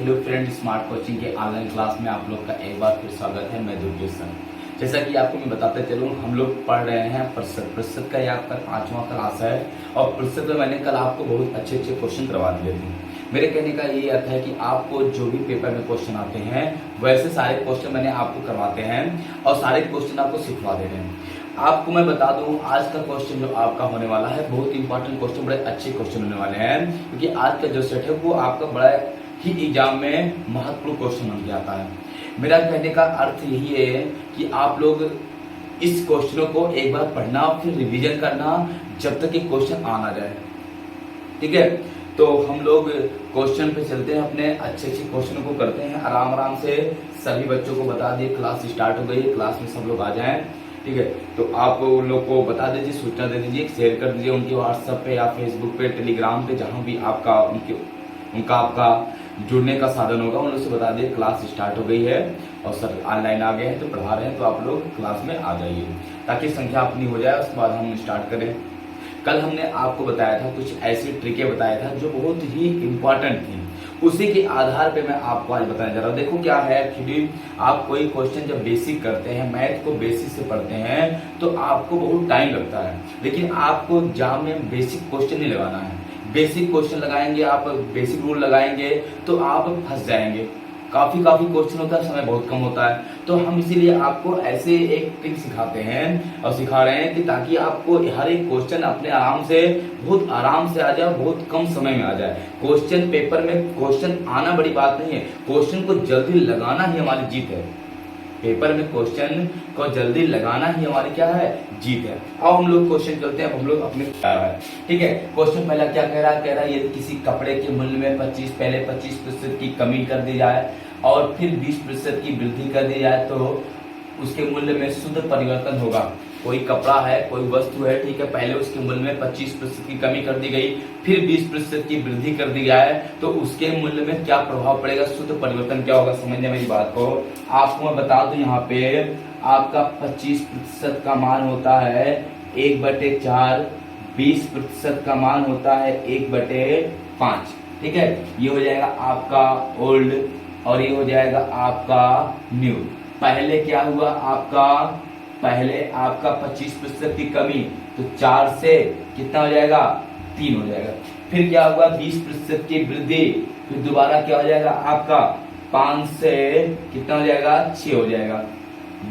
Hello friend, smart coaching के online class में आप लोग का एक बार फिर स्वागत है। मैं दुर्गेश सर। जैसा कि आपको मैं बताते चलूँ, हम लोग पढ़ रहे हैं प्रतिशत का। ये आपका 5वां क्लास है और प्रतिशत में मैंने कल आपको बहुत अच्छे क्वेश्चन करवा दिए थे। मेरे कहने का ये अर्थ है कि आपको जो भी पेपर में क्वेश्चन आते हैं वैसे सारे क्वेश्चन मैंने आपको करवाते हैं और सारे क्वेश्चन आपको सिखवा दे रहे हैं। आपको मैं बता दूं, आज का क्वेश्चन जो आपका होने वाला है बहुत इंपॉर्टेंट क्वेश्चन, बड़े अच्छे क्वेश्चन होने वाले हैं, क्योंकि आज का जो सेट है वो आपका बड़ा ही एग्जाम में महत्वपूर्ण क्वेश्चन बन के आता है। मेरा कहने का अर्थ यही है कि आप लोग इस क्वेश्चनों को एक बार पढ़ना, फिर रिवीजन करना जब तक ये क्वेश्चन आ ना जाए। ठीक है, तो हम लोग क्वेश्चन पे चलते हैं, अपने अच्छे क्वेश्चनों को करते हैं आराम से। सभी बच्चों को बता दिए क्लास स्टार्ट हो गई है, क्लास में सब लोग आ जाएं। ठीक है, तो आप लोग को बता दीजिए, सूचना दे दीजिए, शेयर कर दीजिए उनके व्हाट्सएप पे या फेसबुक पे, टेलीग्राम पे, जहां भी आपका उनका आपका जुड़ने का साधन होगा उन लोग से बता दिए क्लास स्टार्ट हो गई है और सर ऑनलाइन आ गए हैं, तो पढ़ा रहे हैं, तो आप लोग क्लास में आ जाइए ताकि संख्या अपनी हो जाए, उसके बाद हम स्टार्ट करें। कल हमने आपको बताया था, कुछ ऐसी ट्रिकें बताया था जो बहुत ही इंपॉर्टेंट थी, उसी के आधार पे मैं आपको आज बताने जा रहा हूँ। देखो क्या है, एक्चुअली आप कोई क्वेश्चन जब बेसिक करते हैं, मैथ को बेसिक से पढ़ते हैं तो आपको बहुत टाइम लगता है, लेकिन आपको एग्जाम में बेसिक क्वेश्चन नहीं लगाना है। बेसिक क्वेश्चन लगाएंगे आप, बेसिक रूल लगाएंगे तो आप फंस जाएंगे। काफी क्वेश्चन होता है, समय बहुत कम होता है, तो हम इसीलिए आपको ऐसे एक ट्रिक सिखाते हैं और सिखा रहे हैं कि ताकि आपको हर एक क्वेश्चन अपने बहुत आराम से आ जाए, बहुत कम समय में आ जाए। क्वेश्चन पेपर में क्वेश्चन आना बड़ी बात नहीं है, क्वेश्चन को जल्दी लगाना ही हमारी जीत है। पेपर में क्वेश्चन को जल्दी लगाना ही हमारी क्या है, जीत है। अब हम लोग क्वेश्चन चलते हैं, हम लोग अपने ठीक है। क्वेश्चन पहला क्या कह रहा है, यदि किसी कपड़े के मूल्य में 25% की कमी कर दी जाए और फिर 20% की वृद्धि कर दी जाए तो उसके मूल्य में शुद्ध परिवर्तन होगा। कोई कपड़ा है, कोई वस्तु है, ठीक है, पहले उसके मूल्य में 25% की कमी कर दी गई, फिर 20% की वृद्धि कर दी जाए तो उसके मूल्य में क्या प्रभाव पड़ेगा, शुद्ध परिवर्तन क्या होगा। समझने मेरी बात को, आपको मैं बता दूं, यहाँ पे आपका 25% का मान होता है 1/4, 20% का मान होता है 1/5। ठीक है, ये हो जाएगा आपका ओल्ड और ये हो जाएगा आपका न्यू। पहले क्या हुआ, पहले आपका 25% की कमी, तो 4 से कितना हो जाएगा, 3 हो जाएगा। फिर क्या हुआ, 20% की वृद्धि, फिर दोबारा क्या हो जाएगा आपका 5 से कितना हो जाएगा, 6 हो जाएगा।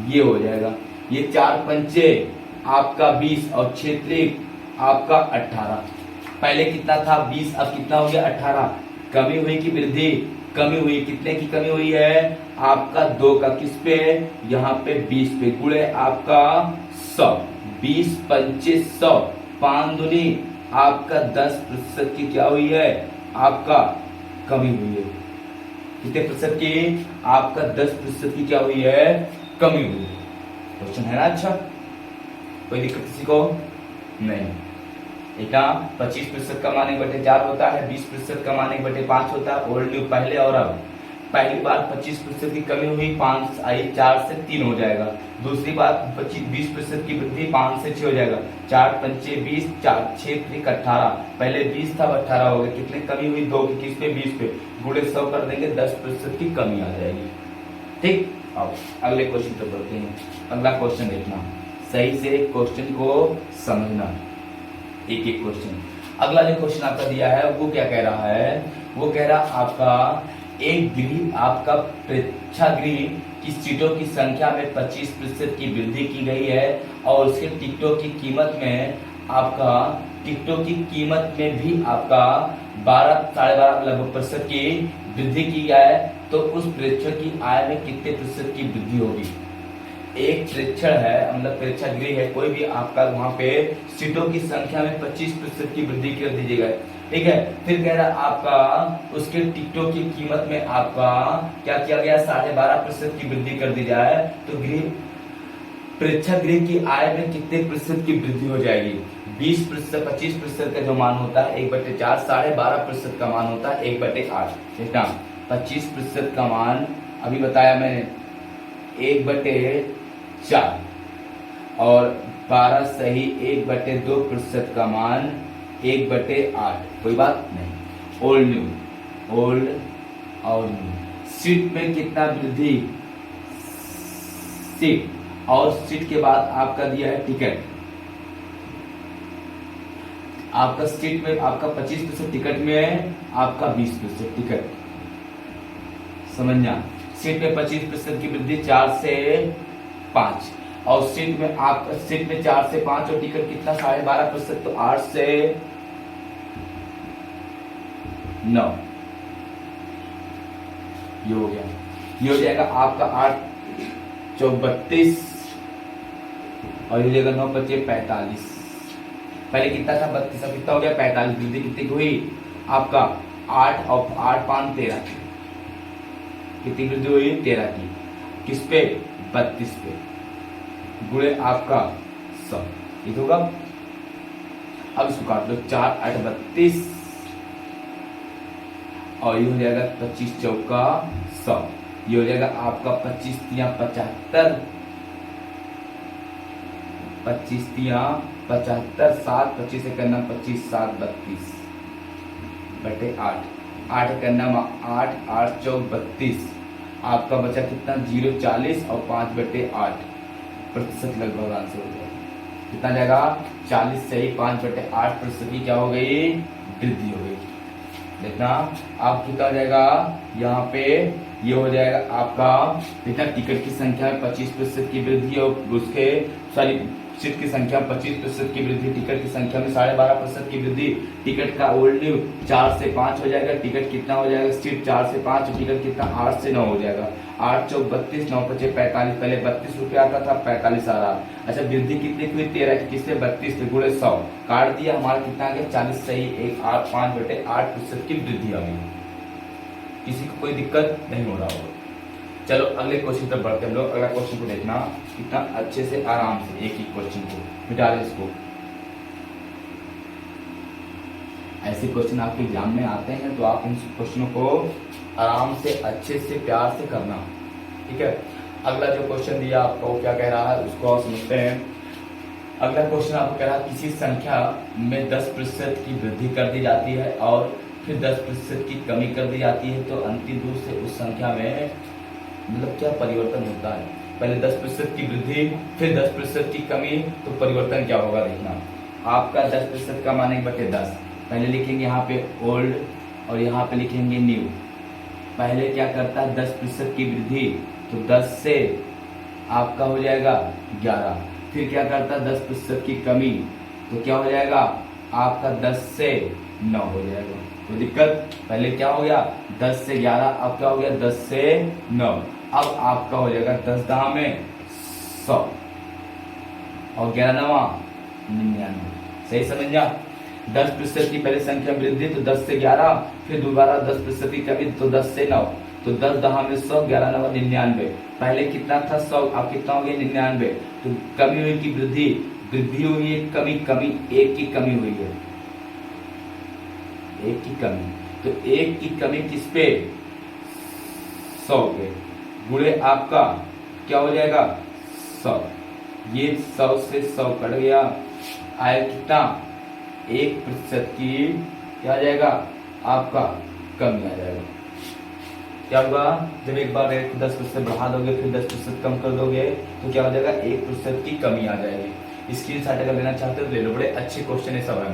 ये हो जाएगा, ये 4 पंचे आपका 20 और 6 त्रिक आपका 18। पहले कितना था 20, अब कितना हो गया 18। कमी हुई कि वृद्धि, कमी हुई, कितने की कमी हुई है आपका 2 का, किस पे, यहाँ पे 20 पे, गुणे आपका 100, 20 पंचे 100, 5 दूनी आपका 10% की क्या हुई है, आपका कमी हुई है। कितने प्रतिशत की, आपका 10% की क्या हुई है, कमी हुई है। क्वेश्चन है ना अच्छा, कोई दिक्कत किसी को नहीं। एक 25% का मान 1/4 होता है, 20% का मान 1/5 होता है, ओल्ड न्यू पहले और अब। पहली बार 25% की कमी हुई, 5 आई, 4 से 3 हो जाएगा। दूसरी बार 20% की वृद्धि, 5 से 6 हो जाएगा। 4 पंचे 20, 4 6 त्रिक 18, पहले 20 था 18 हो गया। कितने कमी हुई, 2 की, किस पे, 20 पे, गुणे 100 कर देंगे, 10% की कमी आ जाएगी। ठीक, अब अगले क्वेश्चन पे बढ़ते हैं। अगला क्वेश्चन देखना, सही से क्वेश्चन को समझना, एक क्वेश्चन। अगला जो क्वेश्चन आपका दिया है वो क्या कह रहा है, वो कह रहा आपका एक गृह, आपका प्रेक्षागृह की सीटों की संख्या में 25% की वृद्धि की गई है और उसके टिकटों की कीमत में भी आपका 12.5% की वृद्धि की गई है, तो उस प्रेक्षक की आय में कितने प्रतिशत की वृद्धि होगी। एक प्रेक्षण है, मतलब प्रेक्षागृह है, कोई भी आपका, वहां पे सीटों की संख्या में 25% की वृद्धि कर दीजिएगा। ठीक है, फिर कह रहा आपका उसके टिकटों की कीमत में आपका क्या किया गया, 12.5% की वृद्धि कर दी जाए तो प्रेक्षागृह की आय में कितने प्रतिशत की वृद्धि हो जाएगी। 20%, 25% का जो मान होता है 1/4, 12.5% का मान होता है 1/8। ठीक है, 25% का मान अभी बताया मैंने 1/4 और 12 सही 1/2% का मान 1/8। कोई बात नहीं। ओल्ड और सीट में कितना वृद्धि, सीट, और सीट के बाद आपका दिया है टिकट। आपका सीट में आपका 25%, टिकट में आपका 20% टिकट, समझना। सीट में 25% की वृद्धि 4 से 5, और सीट में आपका सीट में 4 से 5 और टिकट कितना 12.5%, तो 8 से 9 ये हो गया। ये हो जाएगा आपका 8 चौक 32 और ये हो जाएगा 9 25 45। पहले कितना था 32, अब कितना हो गया 45। वृद्धि कितनी की हुई आपका 8 और 8 5 13, कितनी वृद्धि हुई 13 की, किस पे 32 पे, गुणे आपका 100, ये होगा। अब इसको काट लो, 4 8 32 और ये हो जाएगा 25 चौका 100, ये हो जाएगा आपका 25 तिया 75, 25 तिया 75, 7 25 से करना 25 7 32 बटे 8, 8 करना 8 8 चौक 32, आपका बचा कितना 0 40 और 5 बटे 8 प्रतिशत लगभग आंसर हो जाएगा। कितना जाएगा 40 से ही 5 बटे 8 प्रतिशत की क्या हो गई, वृद्धि हो गई। देखना आप कितना हो जाएगा यहाँ पे, ये हो जाएगा आपका कितना, टिकट की संख्या में 25% की वृद्धि और उसके सॉरी सीट की संख्या 25% की वृद्धि, टिकट की संख्या में 12.5% की वृद्धि। टिकट का ओल्ड न्यू 4 से 5 हो जाएगा, टिकट कितना हो जाएगा, सीट 4 से 5, टिकट कितना 8 से 9 हो जाएगा। 8 चौक 32, 9 25 45, पहले 32 रुपया आता था 45 आ रहा। अच्छा वृद्धि कितनी हुई 13 की, किससे 32 से गुणे 100 काट दिया, हमारा कितना आ गया 40 सही 1 8 5 बटे 8% की वृद्धि आ गई। किसी को कोई दिक्कत नहीं हो रहा होगा। चलो अगले क्वेश्चन पर बढ़ते हम लोग। अगला क्वेश्चन को देखना कितना अच्छे से आराम से, एक ही क्वेश्चन को मिटा लें इसको। ऐसे क्वेश्चन आपके एग्जाम में आते हैं तो आप इन क्वेश्चनों को आराम से अच्छे से प्यार से करना, ठीक है। अगला जो क्वेश्चन दिया आपको वो क्या कह रहा है उसको आप समझते हैं। अगला क्वेश्चन आपको कह रहा है किसी संख्या में 10% की वृद्धि कर दी जाती है और फिर 10% की कमी कर दी जाती है, तो अंतिम रूप से उस संख्या में मतलब क्या परिवर्तन होता है। पहले 10% की वृद्धि फिर 10% की कमी, तो परिवर्तन क्या होगा देखना। आपका 10% का माने बटे 10, पहले लिखेंगे यहाँ पे ओल्ड और यहाँ पे लिखेंगे न्यू। पहले क्या करता है 10% की वृद्धि, तो 10 से आपका हो जाएगा 11, फिर क्या करता है 10% की कमी, तो क्या हो जाएगा आपका 10 से 9 हो जाएगा। तो दिक्कत पहले क्या हो गया 10 से 11, अब क्या हो गया 10 से 9, अब आपका हो जाएगा 10 दहा में 100 और 11 नवा 99। सही समझा। 10% की पहले संख्या वृद्धि तो 10 से 11, फिर दोबारा 10% की कमी तो 10 से 9, तो 10 दहा में 100, 11 नवा 99। पहले कितना था 100, अब कितना हो गया 99। तो कमी हुई की वृद्धि, वृद्धि हुई है, कमी कमी, एक की कमी हुई है, एक की कमी, तो एक की कमी किस पे 100 पे, गुणे आपका क्या हो जाएगा 100, ये 100 से 100 कट गया, आया कितना 1% की क्या आ जाएगा आपका कमी आ जाएगा। क्या होगा जब एक बार रेट को 10% बढ़ा दोगे फिर 10% कम कर दोगे तो क्या हो जाएगा 1% की कमी आ जाएगी। स्क्रीनशॉट अगर लेना चाहते हो तो ले लो, बड़े अच्छे क्वेश्चन है सब है,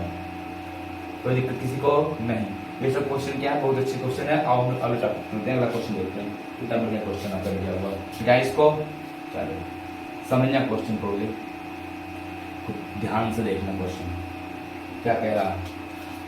कोई दिक्कत किसी को नहीं। ये सब क्वेश्चन क्या है बहुत अच्छे क्वेश्चन है। और अगले चलते हैं, अगला क्वेश्चन देखते हैं कितना बढ़िया क्वेश्चन आपका दिया हुआ है गाइस को। चलो समझना क्वेश्चन को, ध्यान से देखना क्वेश्चन क्या कह रहा है।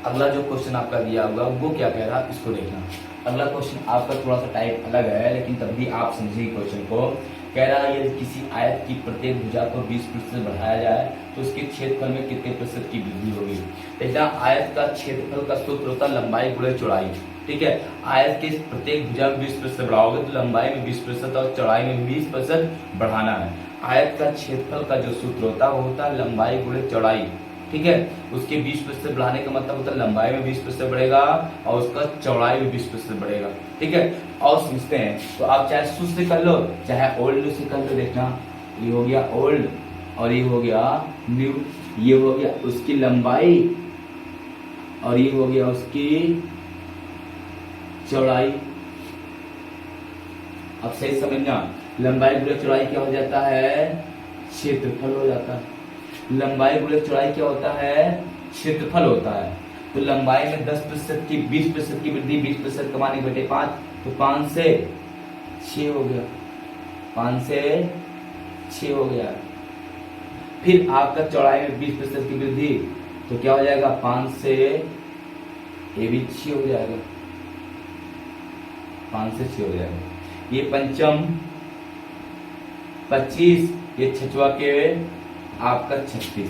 अगला जो क्वेश्चन आपका दिया हुआ वो क्या कह रहा है इसको देखना। अगला क्वेश्चन आपका थोड़ा सा टाइप अलग है लेकिन तब भी आप समझिए क्वेश्चन को। कह रहा है यदि किसी आयत की प्रत्येक भुजा को 20% बढ़ाया जाए तो उसके क्षेत्रफल में कितने प्रतिशत की वृद्धि होगी। देखना आयत का क्षेत्रफल का सूत्र होता है लंबाई गुणे चौड़ाई, ठीक है। आयत के प्रत्येक भुजा में 20% बढ़ाओगे तो लंबाई में 20% और चौड़ाई में 20% बढ़ाना है। आयत का क्षेत्रफल का जो सूत्र होता है वो होता है लंबाई गुणे चौड़ाई, ठीक है। उसके 20% बढ़ाने का मतलब होता है लंबाई में 20% बढ़ेगा और उसका चौड़ाई में 20% बढ़ेगा, ठीक है। और समझते हैं तो आप चाहे सूत्र से कर लो चाहे ओल्ड से कर लो। देखना ये हो गया ओल्ड और ये हो गया न्यू, ये हो गया उसकी लंबाई और ये हो गया उसकी चौड़ाई, अब सही समझना, लंबाई गुणे चौड़ाई क्या हो जाता है, क्षेत्रफल हो जाता है। लंबाई गुणे चौड़ाई क्या होता है, क्षेत्रफल होता है। तो लंबाई में 10% की 20% की वृद्धि, 20% कमाने बटे 5, तो 5 से 6 हो गया, 5 से 6 हो गया। फिर आपका चौड़ाई में 20% की वृद्धि, तो क्या हो जाएगा, 5 से ये भी 6 हो जाएगा, 5 से 6 हो जाएगा। ये पंचम 25, ये छठवा के आपका 36।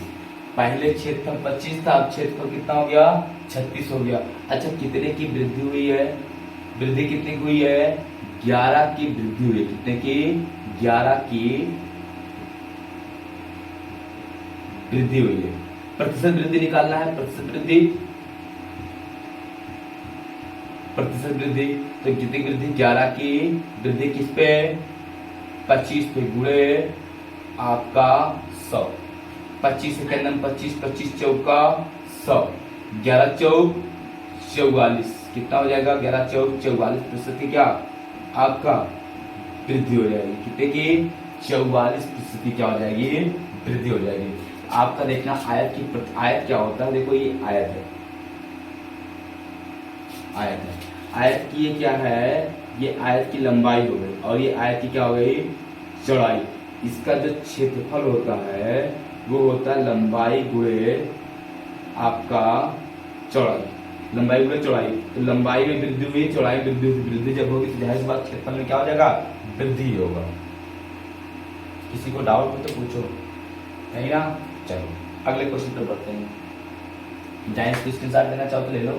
पहले क्षेत्रफल 25 था, अब क्षेत्रफल कितना हो गया, 36 हो गया। अच्छा, कितने की वृद्धि हुई है, वृद्धि कितने की हुई है, 11 की वृद्धि हुई है। कितने की, 11 की वृद्धि हुई है। प्रतिशत वृद्धि निकालना है, प्रतिशत वृद्धि, प्रतिशत वृद्धि, तो कितनी वृद्धि, 11 की वृद्धि किस पे, 25 पे, गुणे आपका 100। 25 सेकंड में 25, 25 चौका 100, 11 चौक 44, कितना हो जाएगा, 11 चौक 44 प्रतिशत की क्या आपका वृद्धि हो जाएगी। कितने की, 44% की क्या हो जाएगी, वृद्धि हो जाएगी। आपका देखना आयत की, आयत क्या होता है, देखो ये आयत है, आयत है, आयत की ये क्या है, ये आयत की लंबाई हो गई और ये आयत की क्या हो गई, चौड़ाई। इसका जो क्षेत्रफल होता है वो होता है लंबाई गुणे आपका चौड़ाई, लंबाई गुणे चौड़ाई। तो लंबाई में वृद्धि हुई, चौड़ाई में वृद्धि हुई, वृद्धि जब होगी तो जाहिर सी बात क्षेत्रफल में क्या हो जाएगा, वृद्धि होगा। किसी को डाउट हो तो पूछो, नहीं ना। चलो अगले क्वेश्चन पर बढ़ते हैं। चाहे इसको स्क्रीनशॉट लेना चाहो तो ले लो,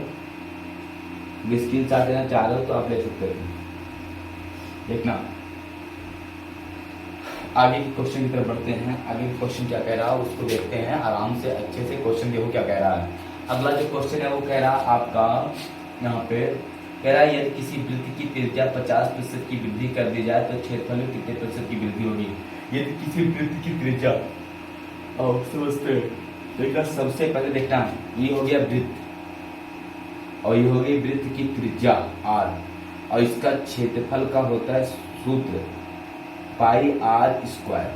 स्क्रीनशॉट लेना चाह रहे हो तो आप ले सकते हो। देखना आगे के क्वेश्चन की तरफ बढ़ते हैं। आगे क्वेश्चन क्या कह रहा है उसको देखते हैं आराम से, अच्छे से क्वेश्चन देखो क्या कह रहा है। अगला जो क्वेश्चन है वो कह रहा है आपका यहाँ पे, कह रहा है यदि किसी वृत्त की त्रिज्या 50% की वृद्धि कर दी जाए तो क्षेत्रफल में कितने प्रतिशत की वृद्धि होगी। यदि किसी वृत्त की त्रिज्या, और समझते हैं, देखना सबसे पहले देखना ये हो गया वृत्त और ये हो गई वृत्त की त्रिज्या r, और इसका क्षेत्रफल का होता है सूत्र पाई आर स्क्वायर।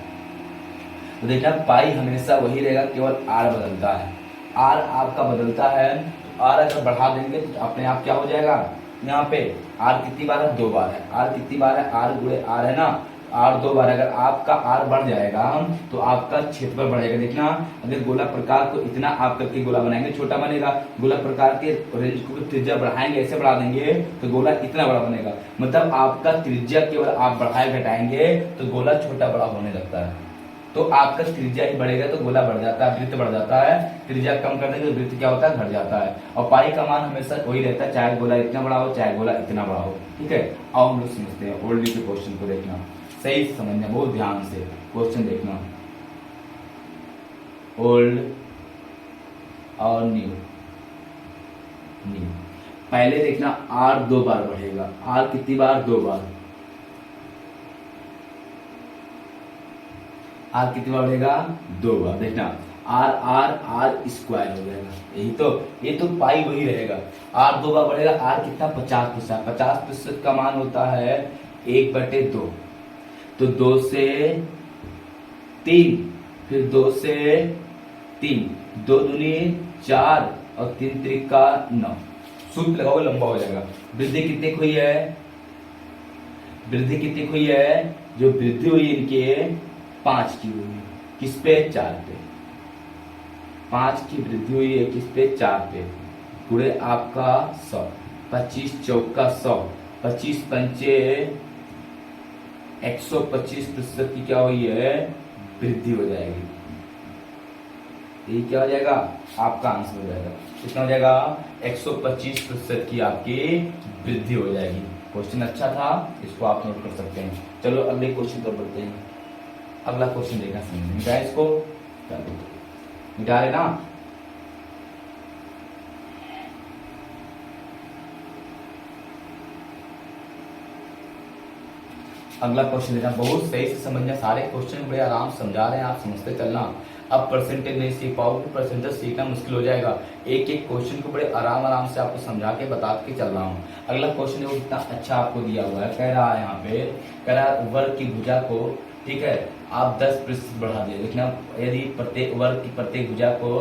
तो देखना पाई हमेशा वही रहेगा, केवल आर बदलता है, आर आपका बदलता है। तो आर अगर बढ़ा देंगे तो अपने आप क्या हो जाएगा, यहाँ पे आर कितनी बार है, 2 बार है, आर कितनी बार है, आर गुणे आर है ना, आर 2 बार। अगर आपका आर बढ़ जाएगा तो आपका क्षेत्रफल बढ़ेगा। देखना अगर गोला प्रकार को इतना आप करके गोला बनाएंगे छोटा बनेगा, गोला प्रकार के रेंज को त्रिज्या बढ़ाएंगे, ऐसे बढ़ा देंगे तो गोला इतना बड़ा बनेगा। मतलब आपका त्रिज्या केवल आप बढ़ाए घटाएंगे तो गोला छोटा बड़ा होने लगता है। तो आपका त्रिज्या ही बढ़ेगा तो गोला बढ़ जाता है, वृत्त बढ़ जाता है। त्रिज्या कम कर देंगे तो वृत्त क्या होता है, घट जाता है। और पाई का मान हमेशा वही रहता है, चाहे गोला इतना बड़ा हो चाहे गोला इतना बड़ा हो। ठीक है, आओ हम लोग समझते हैं ओल्ड के क्वेश्चन को। देखना सही से समझना, बहुत ध्यान से क्वेश्चन देखना। ओल्ड और न्यू, न्यू पहले देखना आर 2 बार बढ़ेगा, आर कितनी बार, 2 बार, आर कितनी बार बढ़ेगा, 2 बार। देखना आर आर आर स्क्वायर हो जाएगा, यही तो, ये तो पाई वही रहेगा। आर 2 बार बढ़ेगा, आर कितना 50%, 50% का मान होता है 1/2, तो 2 से 3, फिर 2 से 3, 2 दूनी 4 और 3 त्रिका 9, सूत्र लगाओगे लंबा हो जाएगा। वृद्धि कितनी हुई है, वृद्धि कितनी हुई है, जो वृद्धि हुई इनके 5 की हुई है, किस पे, 4 पे, 5 की वृद्धि हुई है किस पे, 4 पे, गुणे आपका 100, 25 चौका 100, 25 पंचे 125% की क्या हुई है, वृद्धि हो जाएगी। ये क्या हो जाएगा, आपका आंसर हो जाएगा, कितना हो जाएगा, 125% की आपकी वृद्धि हो जाएगी। क्वेश्चन अच्छा था, इसको आप नोट कर सकते हैं। चलो अगले क्वेश्चन पर बढ़ते हैं। अगला क्वेश्चन देखना, समझ मिटा इसको, मिटा रहे ना। अगला क्वेश्चन देखना, बहुत सही से समझना, सारे क्वेश्चन बड़े आराम समझा रहे हैं, आप समझते चलना। अब परसेंटेज नहीं सीख पाओगे, परसेंटेज सीखना मुश्किल हो जाएगा। एक एक क्वेश्चन को बड़े आराम आराम से आपको समझा के बता के चल रहा हूँ। अगला क्वेश्चन देखो कितना अच्छा आपको दिया हुआ है, कह रहा है यहाँ पे, कह रहा है वर्ग की भुजा को, ठीक है, आप 10% बढ़ा दिए। देखना, यदि प्रत्येक वर्ग की प्रत्येक भुजा को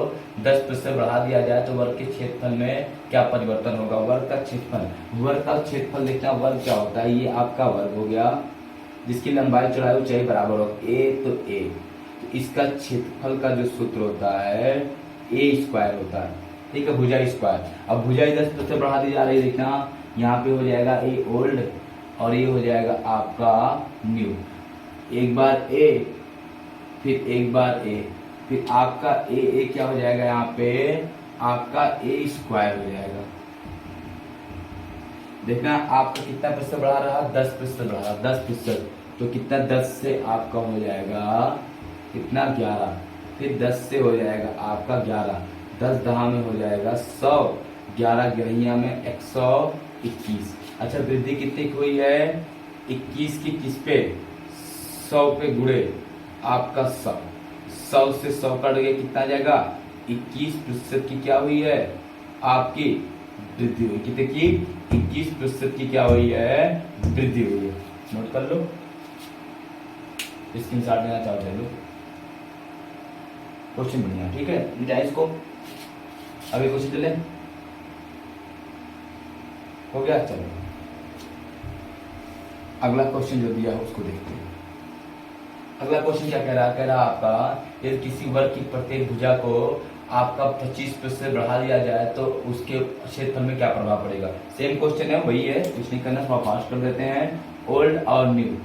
10% बढ़ा दिया जाए तो वर्ग के क्षेत्रफल में क्या परिवर्तन होगा। वर्ग का क्षेत्रफल, वर्ग का क्षेत्रफल देखना, वर्ग क्या होता है, ये आपका वर्ग हो गया जिसकी लंबाई चौड़ाई ऊंचाई बराबर हो, ए तो ए, तो इसका क्षेत्रफल का जो सूत्र होता है ए स्क्वायर होता है, ठीक है, भुजा स्क्वायर। अब भुजा 10% बढ़ा दी जा रही है, देखना यहाँ पे हो जाएगा ए ओल्ड और ये हो जाएगा आपका न्यू, एक बार ए फिर एक बार ए, फिर आपका ए क्या हो जाएगा, यहाँ पे आपका ए स्क्वायर हो जाएगा। देखना आपका कितना प्रतिशत बढ़ा रहा, 10% बढ़ा रहा, 10%, तो कितना 10 से आपका हो जाएगा कितना 11, फिर 10 से हो जाएगा आपका 11, 10 दहा में हो जाएगा 100, 11 ग्यारहिया में 121। अच्छा वृद्धि कितनी की हुई है, 21 की किस पे, 100 पे गुणे आपका 100, 100 से 100 कट गया, कितना जाएगा 21% की क्या हुई है आपकी वृद्धि हुई, कितने की 21% की क्या हुई है वृद्धि हुई है। नोट कर लो, स्क्रीनशॉट लेना चाहो ले लो, क्वेश्चन बढ़िया, ठीक है, मिटाइए इसको। अभी क्वेश्चन चले, हो गया, चलो अगला क्वेश्चन जो दिया है उसको देखते हैं। अगला क्वेश्चन क्या कह रहा है, कह रहा है आपका, यदि किसी वर्ग की प्रत्येक भुजा को आपका 25% बढ़ा दिया जाए तो उसके क्षेत्रफल में क्या प्रभाव पड़ेगा। सेम क्वेश्चन है, वही है, कुछ नहीं करना, थोड़ा फास्ट कर देते हैं। ओल्ड और न्यू,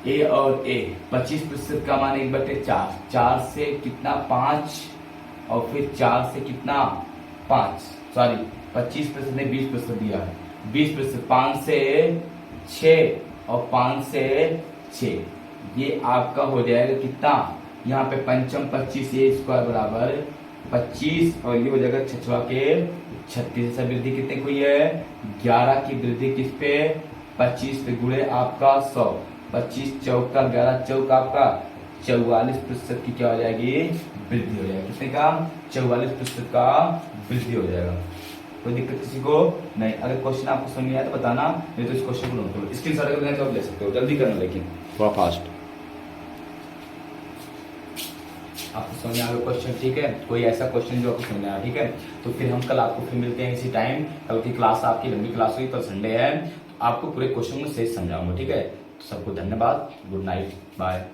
ए और ए, 25% का मान 1/4, 4 से कितना 5 और फिर 4 से कितना 5, सॉरी 25% ने 20% दिया है, 20%, 5 से 6 और 5 से 6, ये आपका हो जाएगा कितना, यहाँ पे पंचम 25 ए स्क्वायर बराबर 25 और ये हो जाएगा छछवा के 36। वृद्धि कितने हुई है, 11 की वृद्धि किस पे, 25 पे गुणे आपका 100, 25 चौका 11 चौक आपका 44% की क्या हो जाएगी वृद्धि हो जाएगी, कितने का 44% का वृद्धि हो जाएगा। कोई दिक्कत किसी को नहीं। अगर क्वेश्चन आपको समझ नहीं आया तो बताना, नहीं तो इस क्वेश्चन को नोट करो, स्क्रीनशॉट करके आप ले सकते हो, जल्दी करना लेकिन थोड़ा फास्ट। आपको समझ आ गया क्वेश्चन, ठीक है, कोई ऐसा क्वेश्चन जो आपको समझ आया, ठीक है, तो फिर हम कल आपको फिर मिलते हैं इसी टाइम। कल की क्लास आपकी लंबी क्लास हुई, कल संडे है, तो आपको पूरे क्वेश्चन को सही समझाऊंगा, ठीक है। तो सबको धन्यवाद, गुड नाइट, बाय।